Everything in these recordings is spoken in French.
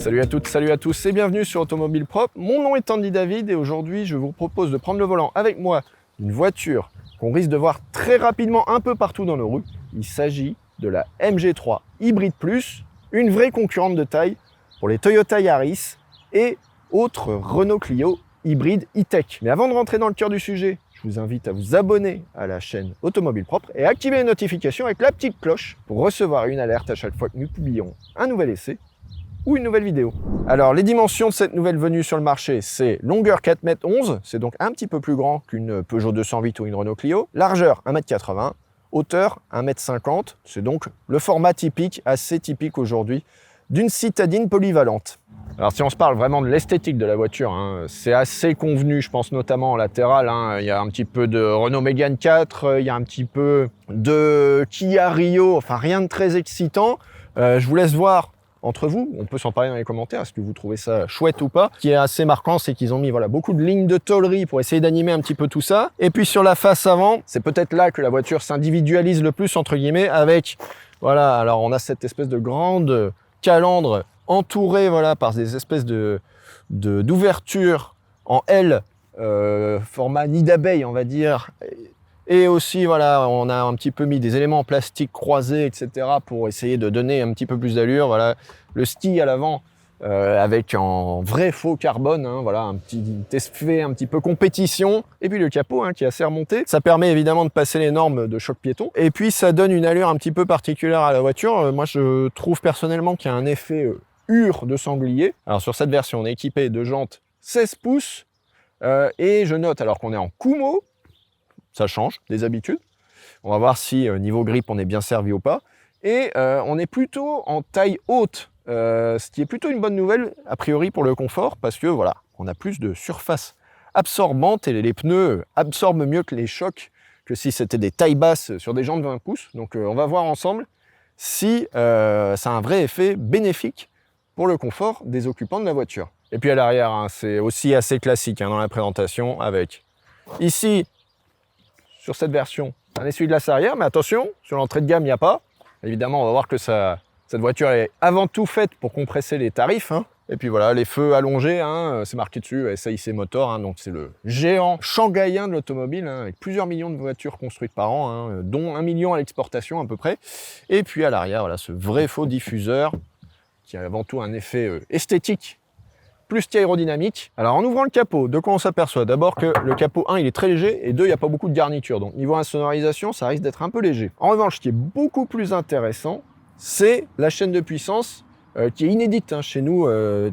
Salut à toutes, salut à tous et bienvenue sur Automobile Propre. Mon nom est Andy David et aujourd'hui je vous propose de prendre le volant avec moi d'une voiture qu'on risque de voir très rapidement un peu partout dans nos rues. Il s'agit de la MG3 Hybrid Plus, une vraie concurrente de taille pour les Toyota Yaris et autres Renault Clio hybride e-tech. Mais avant de rentrer dans le cœur du sujet, je vous invite à vous abonner à la chaîne Automobile Propre et à activer les notifications avec la petite cloche pour recevoir une alerte à chaque fois que nous publions un nouvel essai ou une nouvelle vidéo. Alors les dimensions de cette nouvelle venue sur le marché, c'est longueur 4,11 m, c'est donc un petit peu plus grand qu'une Peugeot 208 ou une Renault Clio, largeur 1,80 m, hauteur 1,50 m, c'est donc le format typique, assez typique aujourd'hui, d'une citadine polyvalente. Alors si on se parle vraiment de l'esthétique de la voiture, c'est assez convenu, je pense notamment en latéral, il y a un petit peu de Renault Mégane 4, il y a un petit peu de Kia Rio, enfin rien de très excitant. Je vous laisse voir entre vous, on peut s'en parler dans les commentaires, est-ce que vous trouvez ça chouette ou pas. Ce qui est assez marquant, c'est qu'ils ont mis beaucoup de lignes de tôlerie pour essayer d'animer un petit peu tout ça. Et puis sur la face avant, c'est peut-être là que la voiture s'individualise le plus, entre guillemets, avec, alors on a cette espèce de grande calandre entourée par des espèces d'ouvertures en L, format nid d'abeille, on va dire. Et aussi, on a un petit peu mis des éléments en plastique croisés, etc. pour essayer de donner un petit peu plus d'allure. Voilà, le ski à l'avant avec en vrai faux carbone, un petit effet un petit peu compétition. Et puis le capot qui est assez remonté. Ça permet évidemment de passer les normes de choc piéton. Et puis ça donne une allure un petit peu particulière à la voiture. Moi, je trouve personnellement qu'il y a un effet hure de sanglier. Alors sur cette version, on est équipé de jantes 16 pouces. Et je note, alors qu'on est en Kumo, ça change des habitudes. On va voir si niveau grippe on est bien servi ou pas. Et on est plutôt en taille haute, ce qui est plutôt une bonne nouvelle a priori pour le confort, parce que on a plus de surface absorbante et les pneus absorbent mieux que les chocs que si c'était des tailles basses sur des jantes 20 pouces. Donc on va voir ensemble si ça a un vrai effet bénéfique pour le confort des occupants de la voiture. Et puis à l'arrière, c'est aussi assez classique dans la présentation, avec ici sur cette version, un essuie-glace arrière, mais attention, sur l'entrée de gamme, il n'y a pas. Évidemment, on va voir que cette voiture est avant tout faite pour compresser les tarifs. Et puis voilà, les feux allongés, c'est marqué dessus, SAIC Motor, donc c'est le géant shanghaïen de l'automobile, avec plusieurs millions de voitures construites par an, dont 1 million à l'exportation à peu près. Et puis à l'arrière, ce vrai faux diffuseur, qui a avant tout un effet esthétique, plus qu'aérodynamique. Alors en ouvrant le capot, de quoi on s'aperçoit? D'abord que le capot 1 il est très léger et 2 il n'y a pas beaucoup de garniture, donc niveau insonorisation ça risque d'être un peu léger. En revanche, ce qui est beaucoup plus intéressant, c'est la chaîne de puissance qui est inédite chez nous,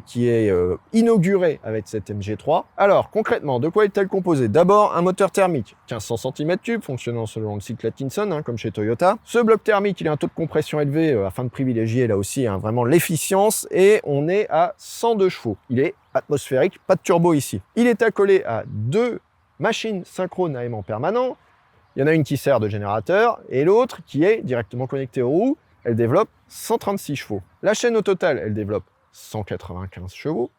qui est inaugurée avec cette MG3. Alors concrètement, de quoi est-elle composée? D'abord un moteur thermique 1500 cm3 fonctionnant selon le cycle Atkinson, comme chez Toyota. Ce bloc thermique il a un taux de compression élevé afin de privilégier là aussi vraiment l'efficience, et on est à 102 chevaux. Il est atmosphérique, pas de turbo ici. Il est accolé à 2 machines synchrones à aimant permanent. Il y en a une qui sert de générateur et l'autre qui est directement connectée aux roues. Elle développe 136 chevaux. La chaîne au total, elle développe 195 chevaux,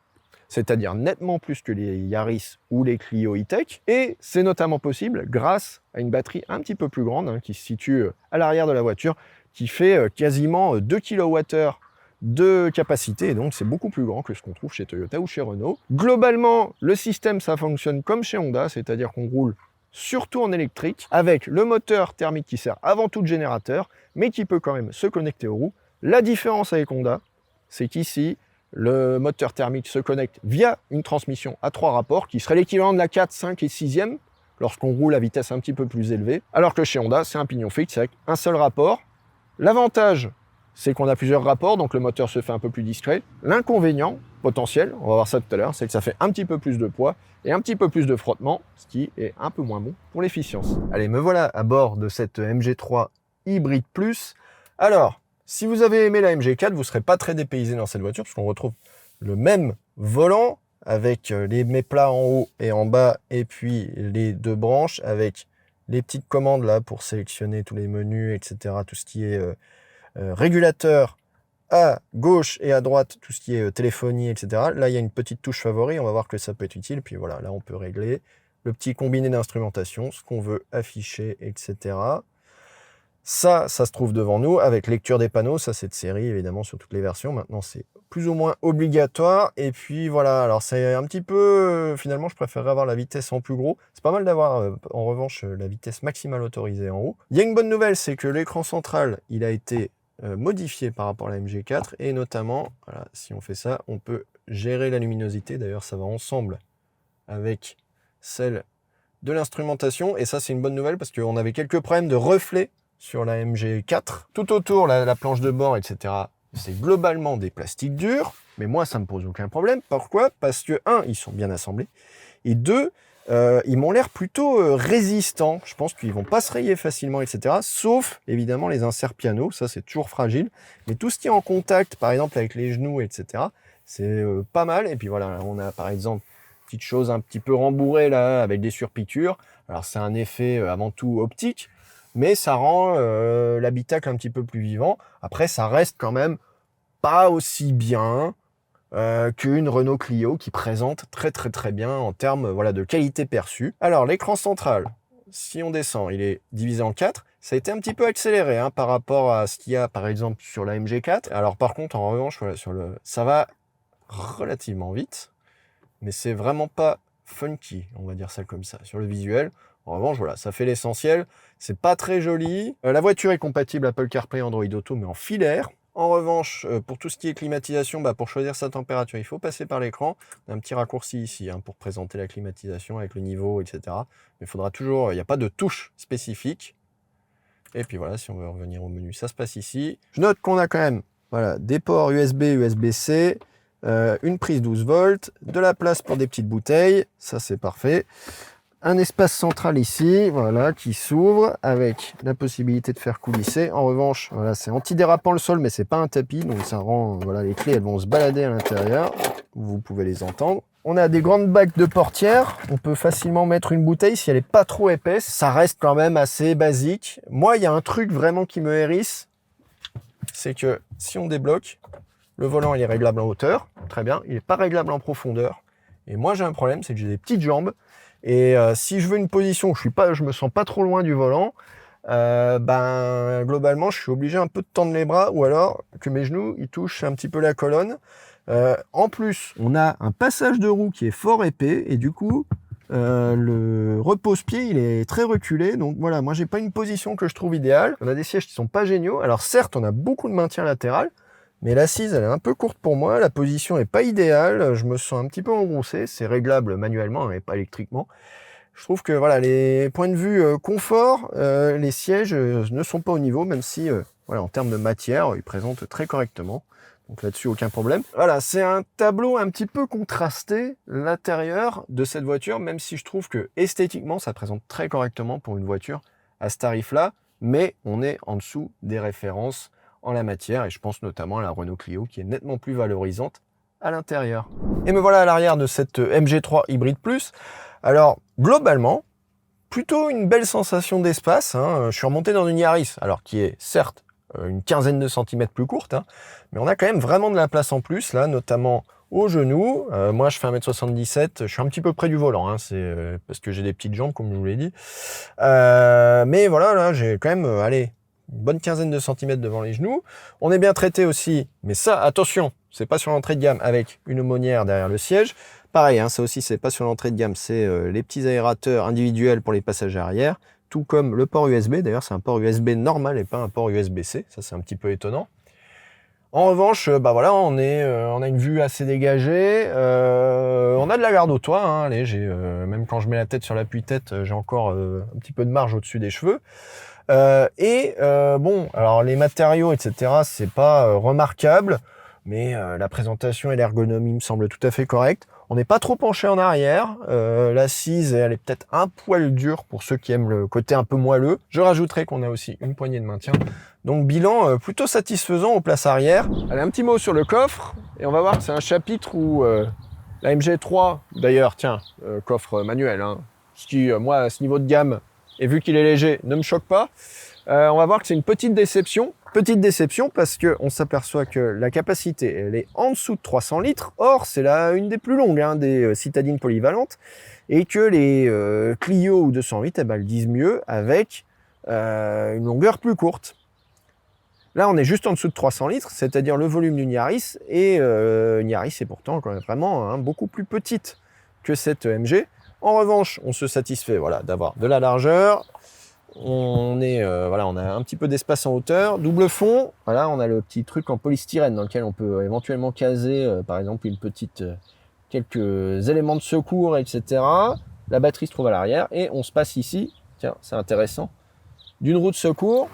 c'est-à-dire nettement plus que les Yaris ou les Clio e-tech. Et c'est notamment possible grâce à une batterie un petit peu plus grande qui se situe à l'arrière de la voiture, qui fait quasiment 2 kWh de capacité, et donc c'est beaucoup plus grand que ce qu'on trouve chez Toyota ou chez Renault. Globalement, le système, ça fonctionne comme chez Honda, c'est-à-dire qu'on roule surtout en électrique, avec le moteur thermique qui sert avant tout de générateur, mais qui peut quand même se connecter aux roues. La différence avec Honda, c'est qu'ici, le moteur thermique se connecte via une transmission à 3 rapports, qui serait l'équivalent de la 4, 5 et 6e, lorsqu'on roule à vitesse un petit peu plus élevée, alors que chez Honda, c'est un pignon fixe avec un seul rapport. L'avantage, c'est qu'on a plusieurs rapports, donc le moteur se fait un peu plus discret. L'inconvénient potentiel, on va voir ça tout à l'heure, c'est que ça fait un petit peu plus de poids et un petit peu plus de frottement, ce qui est un peu moins bon pour l'efficience. Allez, me voilà à bord de cette MG3 Hybrid Plus. Alors, si vous avez aimé la MG4, vous ne serez pas très dépaysé dans cette voiture, parce qu'on retrouve le même volant avec les méplats en haut et en bas, et puis les 2 branches avec les petites commandes là pour sélectionner tous les menus, etc. Tout ce qui est régulateur à gauche et à droite, tout ce qui est téléphonie, etc. Là, il y a une petite touche favori, on va voir que ça peut être utile. Puis voilà, là, on peut régler le petit combiné d'instrumentation, ce qu'on veut afficher, etc. Ça se trouve devant nous avec lecture des panneaux. Ça, c'est de série, évidemment, sur toutes les versions. Maintenant, c'est plus ou moins obligatoire. Et puis, voilà. Alors, c'est un petit peu... finalement, je préférerais avoir la vitesse en plus gros. C'est pas mal d'avoir, en revanche, la vitesse maximale autorisée en haut. Il y a une bonne nouvelle, c'est que l'écran central, il a été modifié par rapport à la MG4. Et notamment, voilà, si on fait ça, on peut gérer la luminosité. D'ailleurs, ça va ensemble avec celle de l'instrumentation. Et ça, c'est une bonne nouvelle parce qu'on avait quelques problèmes de reflets sur la MG4. Tout autour, la planche de bord, etc., c'est globalement des plastiques durs, mais moi, ça me pose aucun problème. Pourquoi? Parce que, un, ils sont bien assemblés, et deux, ils m'ont l'air plutôt résistants. Je pense qu'ils vont pas se rayer facilement, etc., sauf, évidemment, les inserts piano. Ça, c'est toujours fragile. Mais tout ce qui est en contact, par exemple, avec les genoux, etc., c'est pas mal. Et puis voilà, on a, par exemple, petite chose un petit peu rembourrée, là, avec des surpiqûres. Alors, c'est un effet, avant tout, optique, mais ça rend l'habitacle un petit peu plus vivant. Après, ça reste quand même pas aussi bien qu'une Renault Clio qui présente très très très bien en termes voilà, de qualité perçue. Alors, l'écran central, si on descend, il est divisé en 4. Ça a été un petit peu accéléré hein, par rapport à ce qu'il y a par exemple sur la MG4. Alors par contre, en revanche, voilà, ça va relativement vite, mais c'est vraiment pas funky, on va dire ça comme ça, sur le visuel. En revanche, voilà, ça fait l'essentiel. C'est pas très joli. La voiture est compatible Apple CarPlay, Android Auto, mais en filaire. En revanche, pour tout ce qui est climatisation, pour choisir sa température, il faut passer par l'écran. On a un petit raccourci ici hein, pour présenter la climatisation avec le niveau, etc. Mais il faudra toujours... Il n'y a pas de touche spécifique. Et puis voilà, si on veut revenir au menu, ça se passe ici. Je note qu'on a quand même voilà, des ports USB, USB-C, une prise 12 volts, de la place pour des petites bouteilles. Ça, c'est parfait. Un espace central ici, voilà, qui s'ouvre avec la possibilité de faire coulisser. En revanche, voilà, c'est antidérapant le sol, mais c'est pas un tapis, donc ça rend, voilà, les clés, elles vont se balader à l'intérieur. Vous pouvez les entendre. On a des grandes bacs de portière. On peut facilement mettre une bouteille si elle est pas trop épaisse. Ça reste quand même assez basique. Moi, il y a un truc vraiment qui me hérisse, c'est que si on débloque, le volant il est réglable en hauteur, très bien. Il n'est pas réglable en profondeur. Et moi, j'ai un problème, c'est que j'ai des petites jambes. Et si je veux une position où je me sens pas trop loin du volant, globalement, je suis obligé un peu de tendre les bras ou alors que mes genoux ils touchent un petit peu la colonne. En plus, on a un passage de roue qui est fort épais et du coup, le repose-pied il est très reculé. Donc voilà, moi j'ai pas une position que je trouve idéale. On a des sièges qui sont pas géniaux. Alors certes, on a beaucoup de maintien latéral, mais l'assise, elle est un peu courte pour moi. La position est pas idéale. Je me sens un petit peu engrossé. C'est réglable manuellement et pas électriquement. Je trouve que voilà, les points de vue confort, les sièges ne sont pas au niveau, même si voilà, en termes de matière, ils présentent très correctement. Donc là-dessus, aucun problème. Voilà, c'est un tableau un petit peu contrasté, l'intérieur de cette voiture, même si je trouve que esthétiquement, ça présente très correctement pour une voiture à ce tarif-là, mais on est en dessous des références en la matière, et je pense notamment à la Renault Clio qui est nettement plus valorisante à l'intérieur. Et me voilà à l'arrière de cette MG3 Hybrid Plus. Alors, globalement, plutôt une belle sensation d'espace. Hein. Je suis remonté dans une Yaris, alors qui est certes une quinzaine de centimètres plus courte, hein, mais on a quand même vraiment de la place en plus, là, notamment aux genoux. Moi, je fais 1m77, je suis un petit peu près du volant, hein, c'est parce que j'ai des petites jambes, comme je vous l'ai dit. Mais voilà, là, j'ai quand même, allez, une bonne quinzaine de centimètres devant les genoux. On est bien traité aussi, mais ça, attention, c'est pas sur l'entrée de gamme, avec une aumônière derrière le siège. Pareil, hein, ça aussi, c'est pas sur l'entrée de gamme, c'est les petits aérateurs individuels pour les passagers arrière, tout comme le port USB. D'ailleurs, c'est un port USB normal et pas un port USB-C. Ça, c'est un petit peu étonnant. En revanche, voilà, on a une vue assez dégagée. On a de la garde au toit. Hein, allez, même quand je mets la tête sur l'appui-tête, j'ai encore un petit peu de marge au-dessus des cheveux. Bon, alors les matériaux, etc., c'est pas remarquable, mais la présentation et l'ergonomie me semblent tout à fait correctes. On n'est pas trop penché en arrière. L'assise, elle est peut-être un poil dure pour ceux qui aiment le côté un peu moelleux. Je rajouterai qu'on a aussi une poignée de maintien. Donc bilan plutôt satisfaisant aux places arrière. Allez, un petit mot sur le coffre. Et on va voir que c'est un chapitre où la MG3, d'ailleurs, tiens, coffre manuel, hein, ce qui, moi, à ce niveau de gamme, et vu qu'il est léger, ne me choque pas. On va voir que c'est une petite déception. Petite déception parce qu'on s'aperçoit que la capacité, elle est en dessous de 300 litres. Or, c'est une des plus longues hein, des citadines polyvalentes. Et que les Clio ou 208, elles disent mieux avec une longueur plus courte. Là, on est juste en dessous de 300 litres, c'est-à-dire le volume d'une Yaris, et une Yaris est pourtant quand même vraiment beaucoup plus petite que cette MG. En revanche, on se satisfait voilà, d'avoir de la largeur, on a un petit peu d'espace en hauteur, double fond, voilà, on a le petit truc en polystyrène dans lequel on peut éventuellement caser, par exemple, quelques éléments de secours, etc. La batterie se trouve à l'arrière, et on se passe ici, tiens, c'est intéressant, d'une roue de secours,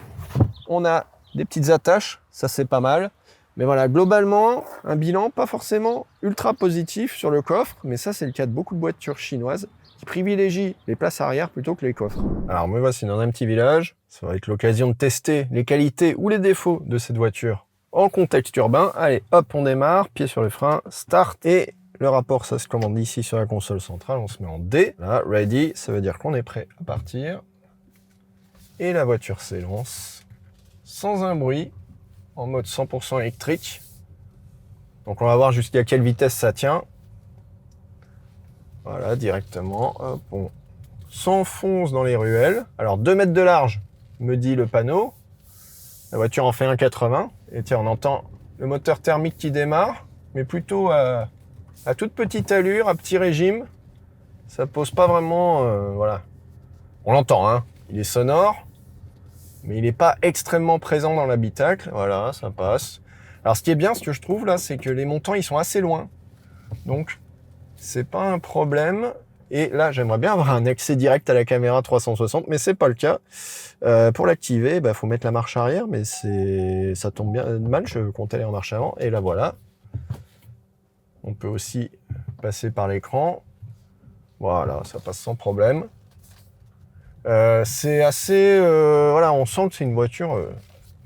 on a des petites attaches, ça c'est pas mal. Mais voilà, globalement, un bilan pas forcément ultra positif sur le coffre, mais ça c'est le cas de beaucoup de voitures chinoises qui privilégient les places arrière plutôt que les coffres. Alors me voici dans un petit village, ça va être l'occasion de tester les qualités ou les défauts de cette voiture en contexte urbain. Allez, hop, on démarre, pied sur le frein, start, et le rapport ça se commande ici sur la console centrale, on se met en D. Là, ready, ça veut dire qu'on est prêt à partir. Et la voiture s'élance sans un bruit, en mode 100% électrique. Donc on va voir jusqu'à quelle vitesse ça tient. Voilà, directement, hop, on s'enfonce dans les ruelles. Alors 2 mètres de large, me dit le panneau. La voiture en fait 1,80. Et tiens, on entend le moteur thermique qui démarre, mais plutôt à toute petite allure, à petit régime. Ça pose pas vraiment... voilà. On l'entend, hein. Il est sonore. Mais il n'est pas extrêmement présent dans l'habitacle. Voilà, ça passe. Alors, ce qui est bien, ce que je trouve là, c'est que les montants, ils sont assez loin. Donc, c'est pas un problème. Et là, j'aimerais bien avoir un accès direct à la caméra 360, mais c'est pas le cas. Pour l'activer, faut mettre la marche arrière, mais ça tombe bien mal. Je comptais aller en marche avant. Et là, voilà. On peut aussi passer par l'écran. Voilà, ça passe sans problème. C'est assez... voilà, on sent que c'est une voiture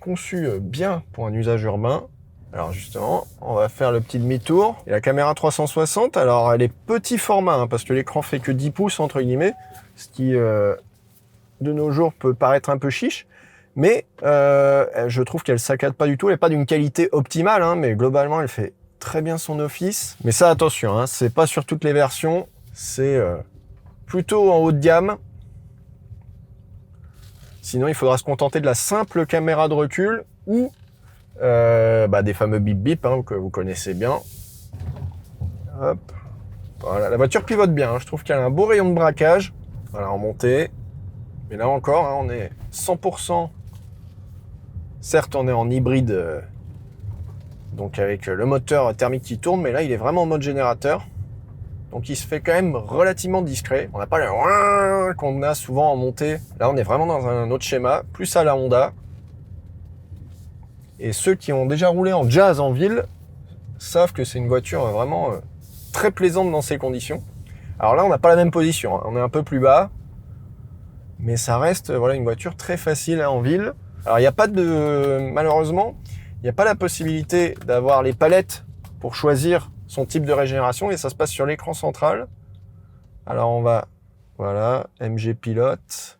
conçue bien pour un usage urbain. Alors justement, on va faire le petit demi-tour. Et la caméra 360, alors elle est petit format, hein, parce que l'écran fait que 10 pouces, entre guillemets, ce qui, de nos jours, peut paraître un peu chiche. Mais je trouve qu'elle saccade pas du tout. Elle n'est pas d'une qualité optimale, hein, mais globalement, elle fait très bien son office. Mais ça, attention, hein, c'est pas sur toutes les versions. C'est plutôt en haut de gamme. Sinon, il faudra se contenter de la simple caméra de recul ou des fameux bip bip hein, que vous connaissez bien. Hop. Voilà, la voiture pivote bien. Hein. Je trouve qu'elle a un beau rayon de braquage. Voilà, en montée. Mais là encore, hein, on est 100%. Certes, on est en hybride, donc avec le moteur thermique qui tourne, mais là, il est vraiment en mode générateur. Donc il se fait quand même relativement discret. On n'a pas le qu'on a souvent en montée. Là, on est vraiment dans un autre schéma, plus à la Honda. Et ceux qui ont déjà roulé en Jazz en ville savent que c'est une voiture vraiment très plaisante dans ces conditions. Alors là, on n'a pas la même position. Hein. On est un peu plus bas. Mais ça reste voilà, une voiture très facile en ville. Alors, il n'y a pas de... Malheureusement, il n'y a pas la possibilité d'avoir les palettes pour choisir son type de régénération et ça se passe sur l'écran central. Alors on va, voilà, MG Pilote,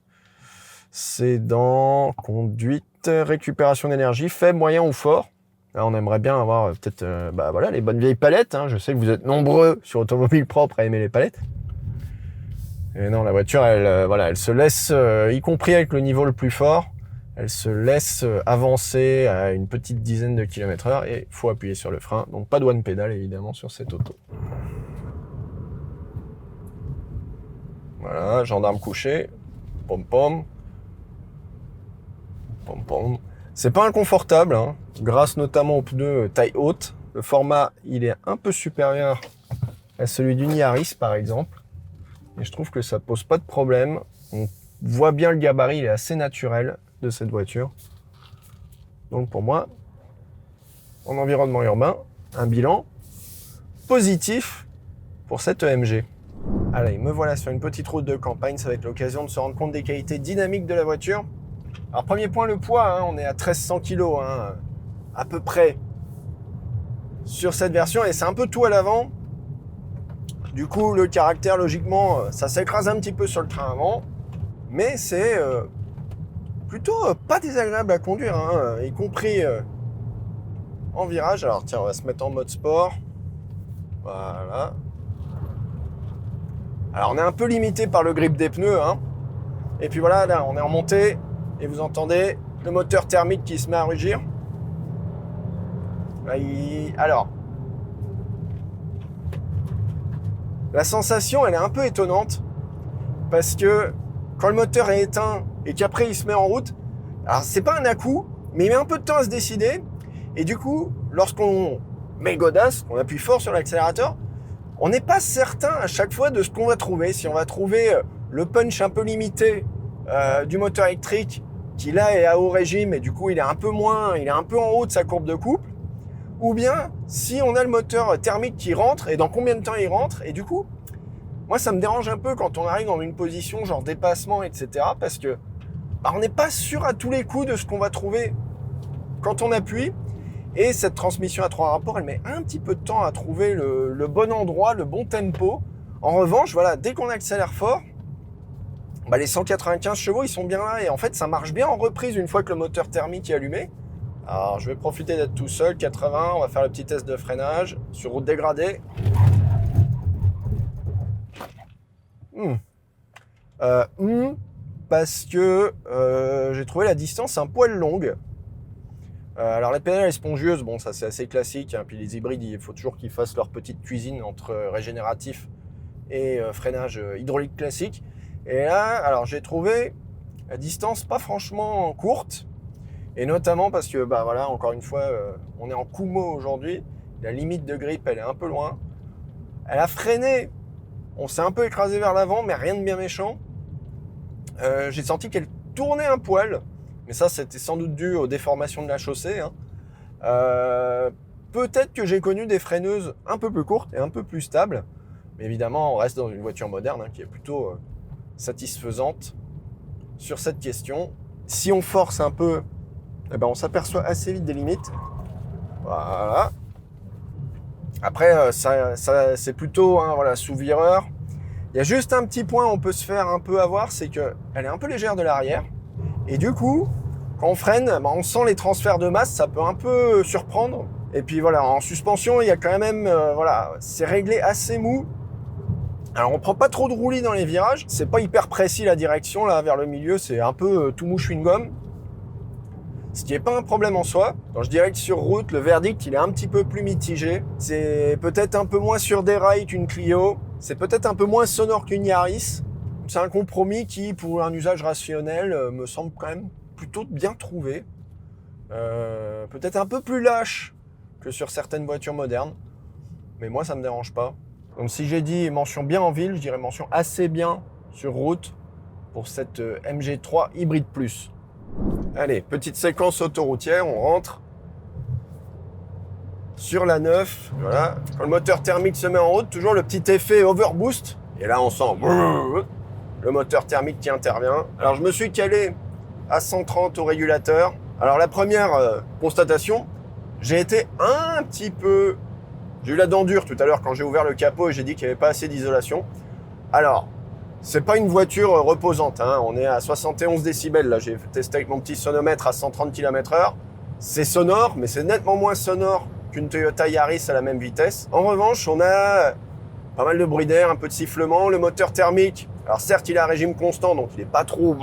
c'est dans conduite, récupération d'énergie, faible, moyen ou fort. Là on aimerait bien avoir peut-être voilà, les bonnes vieilles palettes. Hein. Je sais que vous êtes nombreux sur Automobile Propre à aimer les palettes. Et non, la voiture, elle se laisse, y compris avec le niveau le plus fort, elle se laisse avancer à une petite dizaine de km/h et il faut appuyer sur le frein. Donc pas de one pédale évidemment sur cette auto. Voilà, gendarme couché. Pom pom. Pom pom. C'est pas inconfortable, hein, grâce notamment aux pneus taille haute. Le format, il est un peu supérieur à celui d'une Yaris par exemple. Et je trouve que ça pose pas de problème. On voit bien le gabarit, il est assez naturel de cette voiture. Donc pour moi, en environnement urbain, un bilan positif pour cette EMG. Allez, me voilà sur une petite route de campagne, ça va être l'occasion de se rendre compte des qualités dynamiques de la voiture. Alors premier point, le poids, hein, on est à 1300 kg hein, à peu près sur cette version et c'est un peu tout à l'avant. Du coup, le caractère, logiquement, ça s'écrase un petit peu sur le train avant, mais c'est plutôt pas désagréable à conduire, hein, y compris en virage. Alors tiens, on va se mettre en mode sport. Voilà. Alors on est un peu limité par le grip des pneus, hein. Et puis voilà, là on est en montée. Et vous entendez le moteur thermique qui se met à rugir. Alors, la sensation, elle est un peu étonnante parce que quand le moteur est éteint et qu'après il se met en route, alors c'est pas un à-coup, mais il met un peu de temps à se décider. Et du coup, lorsqu'on met le godasse, qu'on appuie fort sur l'accélérateur, on n'est pas certain à chaque fois de ce qu'on va trouver. Si on va trouver le punch un peu limité du moteur électrique qui là est à haut régime et du coup il est un peu en haut de sa courbe de couple, ou bien si on a le moteur thermique qui rentre et dans combien de temps il rentre. Et du coup, moi ça me dérange un peu quand on arrive dans une position genre dépassement, etc. parce que on n'est pas sûr à tous les coups de ce qu'on va trouver quand on appuie. Et cette transmission à 3 rapports, elle met un petit peu de temps à trouver le bon endroit, le bon tempo. En revanche, voilà, dès qu'on accélère fort, les 195 chevaux, ils sont bien là. Et en fait, ça marche bien en reprise une fois que le moteur thermique est allumé. Alors, je vais profiter d'être tout seul, 80, on va faire le petit test de freinage sur route dégradée. Parce que j'ai trouvé la distance un poil longue. Alors les pédales spongieuses, bon ça c'est assez classique, hein. Puis les hybrides, il faut toujours qu'ils fassent leur petite cuisine entre régénératif et freinage hydraulique classique. Et là, alors j'ai trouvé la distance pas franchement courte, et notamment parce que voilà, encore une fois, on est en Kumo aujourd'hui, la limite de grip elle est un peu loin. Elle a freiné, on s'est un peu écrasé vers l'avant, mais rien de bien méchant. J'ai senti qu'elle tournait un poil. Mais ça, c'était sans doute dû aux déformations de la chaussée. Hein. Peut-être que j'ai connu des freineuses un peu plus courtes et un peu plus stables. Mais évidemment, on reste dans une voiture moderne qui est plutôt satisfaisante sur cette question. Si on force un peu, on s'aperçoit assez vite des limites. Voilà. Après, ça c'est plutôt sous vireur. Il y a juste un petit point où on peut se faire un peu avoir, c'est qu'elle est un peu légère de l'arrière. Et du coup, quand on freine, on sent les transferts de masse, ça peut un peu surprendre. Et puis voilà, en suspension, il y a quand même, c'est réglé assez mou. Alors on prend pas trop de roulis dans les virages, c'est pas hyper précis la direction là vers le milieu, c'est un peu tout mou chewing-gum. Ce qui est pas un problème en soi. Quand je dirais que sur route, le verdict il est un petit peu plus mitigé. C'est peut-être un peu moins sur des rails qu'une Clio, c'est peut-être un peu moins sonore qu'une Yaris. C'est un compromis qui, pour un usage rationnel, me semble quand même plutôt bien trouvé. Peut-être un peu plus lâche que sur certaines voitures modernes. Mais moi, ça me dérange pas. Donc si j'ai dit mention bien en ville, je dirais mention assez bien sur route pour cette MG3 Hybride Plus. Allez, petite séquence autoroutière, on rentre sur la 9. Voilà. Quand le moteur thermique se met en route, toujours le petit effet overboost. Et là, on sent le moteur thermique qui intervient. Alors je me suis calé à 130 au régulateur. Alors la première constatation, j'ai été un petit peu... J'ai eu la dent dure tout à l'heure quand j'ai ouvert le capot et j'ai dit qu'il n'y avait pas assez d'isolation. Alors, c'est pas une voiture reposante, hein. On est à 71 décibels. Là, j'ai testé avec mon petit sonomètre à 130 km/h. C'est sonore, mais c'est nettement moins sonore qu'une Toyota Yaris à la même vitesse. En revanche, on a pas mal de bruit d'air, un peu de sifflement. Le moteur thermique, alors certes, il est à régime constant, donc il n'est pas trop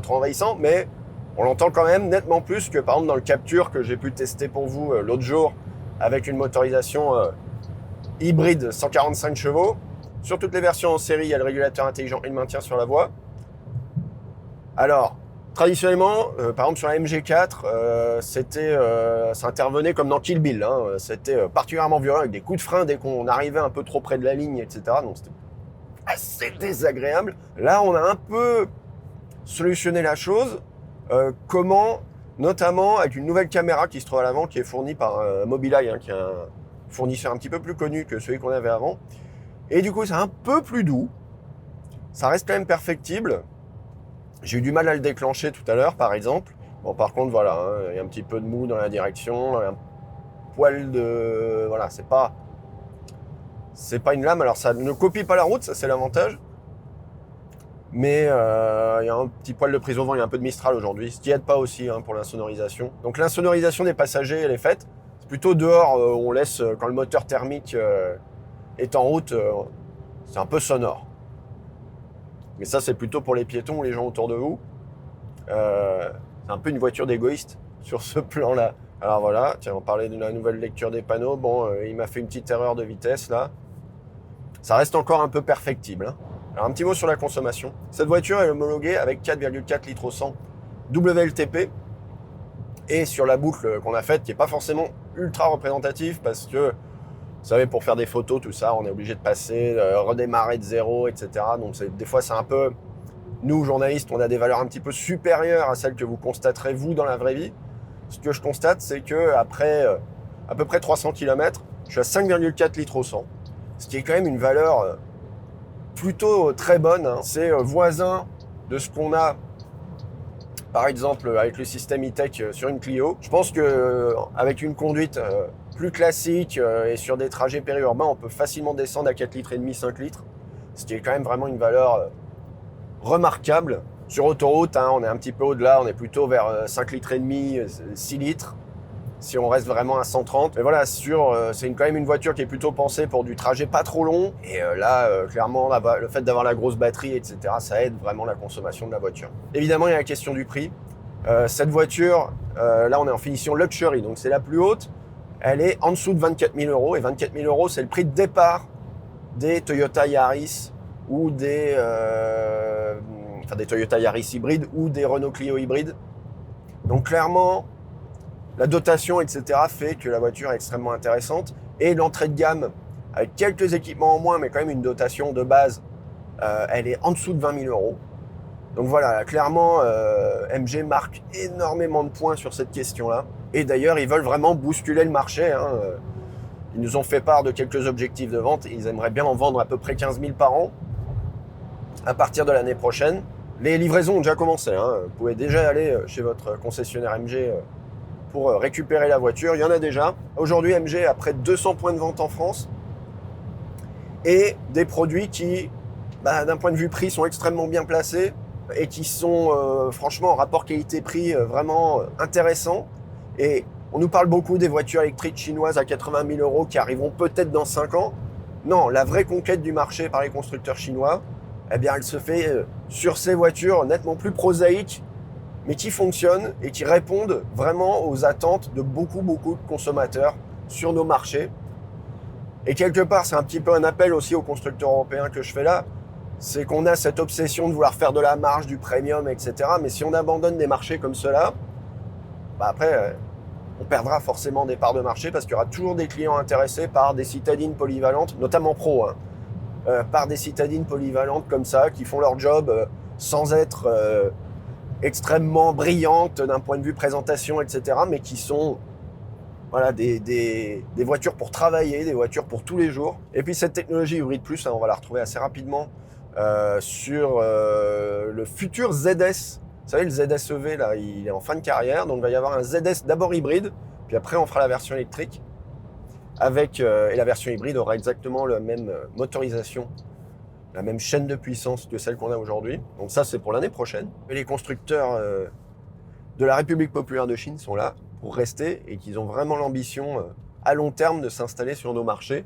envahissant, mais on l'entend quand même nettement plus que par exemple dans le Capture que j'ai pu tester pour vous l'autre jour avec une motorisation hybride 145 chevaux. Sur toutes les versions en série, il y a le régulateur intelligent et le maintien sur la voie. Alors, traditionnellement, par exemple sur la MG4, ça intervenait comme dans Kill Bill. Hein. C'était particulièrement violent avec des coups de frein dès qu'on arrivait un peu trop près de la ligne, etc. Donc c'était assez désagréable. Là, on a un peu solutionné la chose. Comment ? Notamment avec une nouvelle caméra qui se trouve à l'avant, qui est fournie par Mobileye, qui est un fournisseur un petit peu plus connu que celui qu'on avait avant. Et du coup, c'est un peu plus doux. Ça reste quand même perfectible. J'ai eu du mal à le déclencher tout à l'heure, par exemple. Bon, par contre, voilà, il y a un petit peu de mou dans la direction, un poil de... Voilà, c'est pas une lame. Alors, ça ne copie pas la route, ça c'est l'avantage. Mais il y a un petit poil de prise au vent, il y a un peu de Mistral aujourd'hui, ce qui aide pas aussi pour l'insonorisation. Donc l'insonorisation des passagers, elle est faite. C'est plutôt dehors où on laisse, quand le moteur thermique est en route, c'est un peu sonore. Mais ça, c'est plutôt pour les piétons ou les gens autour de vous. C'est un peu une voiture d'égoïste sur ce plan-là. Alors voilà, tiens, on parlait de la nouvelle lecture des panneaux. Bon, il m'a fait une petite erreur de vitesse là. Ça reste encore un peu perfectible, hein. Alors un petit mot sur la consommation. Cette voiture est homologuée avec 4,4 litres au 100 WLTP. Et sur la boucle qu'on a faite, qui n'est pas forcément ultra représentative parce que, vous savez, pour faire des photos, tout ça, on est obligé de passer, redémarrer de zéro, etc. Donc des fois, c'est un peu... Nous, journalistes, on a des valeurs un petit peu supérieures à celles que vous constaterez, vous, dans la vraie vie. Ce que je constate, c'est qu'après à peu près 300 km, je suis à 5,4 litres au 100. Ce qui est quand même une valeur plutôt très bonne, hein. C'est voisin de ce qu'on a, par exemple, avec le système e-tech sur une Clio. Je pense qu'avec une conduite plus classique et sur des trajets périurbains, on peut facilement descendre à 4 litres et demi, 5 litres. Ce qui est quand même vraiment une valeur remarquable. Sur autoroute, hein, on est un petit peu au-delà, on est plutôt vers 5 litres et demi, 6 litres, si on reste vraiment à 130. Mais voilà, c'est quand même une voiture qui est plutôt pensée pour du trajet pas trop long. Et là, clairement, le fait d'avoir la grosse batterie, etc., ça aide vraiment la consommation de la voiture. Évidemment, il y a la question du prix. Cette voiture, là, on est en finition Luxury, donc c'est la plus haute. Elle est en dessous de 24 000 euros. Et 24 000 euros, c'est le prix de départ des Toyota Yaris ou des Toyota Yaris hybrides ou des Renault Clio hybrides. Donc clairement, la dotation, etc. fait que la voiture est extrêmement intéressante. Et l'entrée de gamme, avec quelques équipements en moins, mais quand même une dotation de base, elle est en dessous de 20 000 euros. Donc voilà, clairement, MG marque énormément de points sur cette question-là. Et d'ailleurs, ils veulent vraiment bousculer le marché, hein. Ils nous ont fait part de quelques objectifs de vente. Ils aimeraient bien en vendre à peu près 15 000 par an à partir de l'année prochaine. Les livraisons ont déjà commencé, hein. Vous pouvez déjà aller chez votre concessionnaire MG pour récupérer la voiture. Il y en a déjà. Aujourd'hui, MG a près de 200 points de vente en France et des produits qui, d'un point de vue prix, sont extrêmement bien placés et qui sont franchement en rapport qualité-prix vraiment intéressants. Et on nous parle beaucoup des voitures électriques chinoises à 80 000 euros qui arriveront peut-être dans 5 ans. Non, la vraie conquête du marché par les constructeurs chinois, eh bien, elle se fait sur ces voitures nettement plus prosaïques, mais qui fonctionnent et qui répondent vraiment aux attentes de beaucoup de consommateurs sur nos marchés. Et quelque part, c'est un petit peu un appel aussi aux constructeurs européens que je fais là, c'est qu'on a cette obsession de vouloir faire de la marge, du premium, etc. Mais si on abandonne des marchés comme ceux-là, après, on perdra forcément des parts de marché parce qu'il y aura toujours des clients intéressés par des citadines polyvalentes, notamment pro, hein. Par des citadines polyvalentes comme ça, qui font leur job sans être extrêmement brillantes d'un point de vue présentation, etc., mais qui sont voilà, des voitures pour travailler, des voitures pour tous les jours. Et puis cette technologie Hybrid Plus, hein, on va la retrouver assez rapidement sur le futur ZS. Vous savez, le ZSEV, là, il est en fin de carrière, donc il va y avoir un ZS d'abord hybride, puis après on fera la version électrique. Et la version hybride aura exactement la même motorisation, la même chaîne de puissance que celle qu'on a aujourd'hui. Donc ça, c'est pour l'année prochaine. Et les constructeurs de la République populaire de Chine sont là pour rester et qu'ils ont vraiment l'ambition à long terme de s'installer sur nos marchés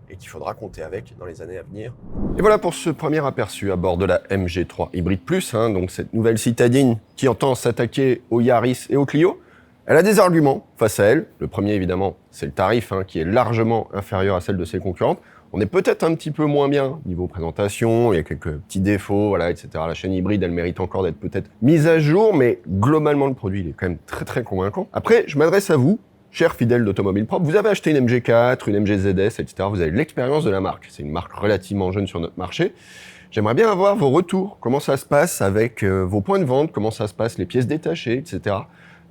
et qu'il faudra compter avec dans les années à venir. Et voilà pour ce premier aperçu à bord de la MG3 Hybrid Plus, hein, donc cette nouvelle citadine qui entend s'attaquer au Yaris et au Clio. Elle a des arguments face à elle. Le premier, évidemment, c'est le tarif, hein, qui est largement inférieur à celle de ses concurrentes. On est peut-être un petit peu moins bien niveau présentation, il y a quelques petits défauts, voilà, etc. La chaîne hybride, elle mérite encore d'être peut-être mise à jour, mais globalement, le produit, il est quand même très convaincant. Après, je m'adresse à vous, chers fidèles d'Automobile Propre. Vous avez acheté une MG4, une MG ZS, etc. Vous avez l'expérience de la marque. C'est une marque relativement jeune sur notre marché. J'aimerais bien avoir vos retours. Comment ça se passe avec vos points de vente, comment ça se passe, les pièces détachées, etc.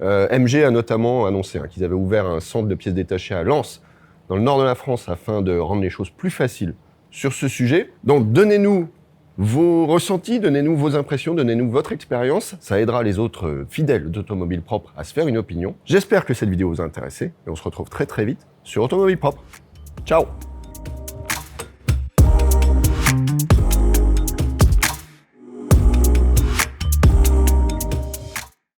MG a notamment annoncé qu'ils avaient ouvert un centre de pièces détachées à Lens, dans le nord de la France, afin de rendre les choses plus faciles sur ce sujet. Donc donnez-nous vos ressentis, donnez-nous vos impressions, donnez-nous votre expérience. Ça aidera les autres fidèles d'Automobile Propre à se faire une opinion. J'espère que cette vidéo vous a intéressé et on se retrouve très vite sur Automobile Propre. Ciao!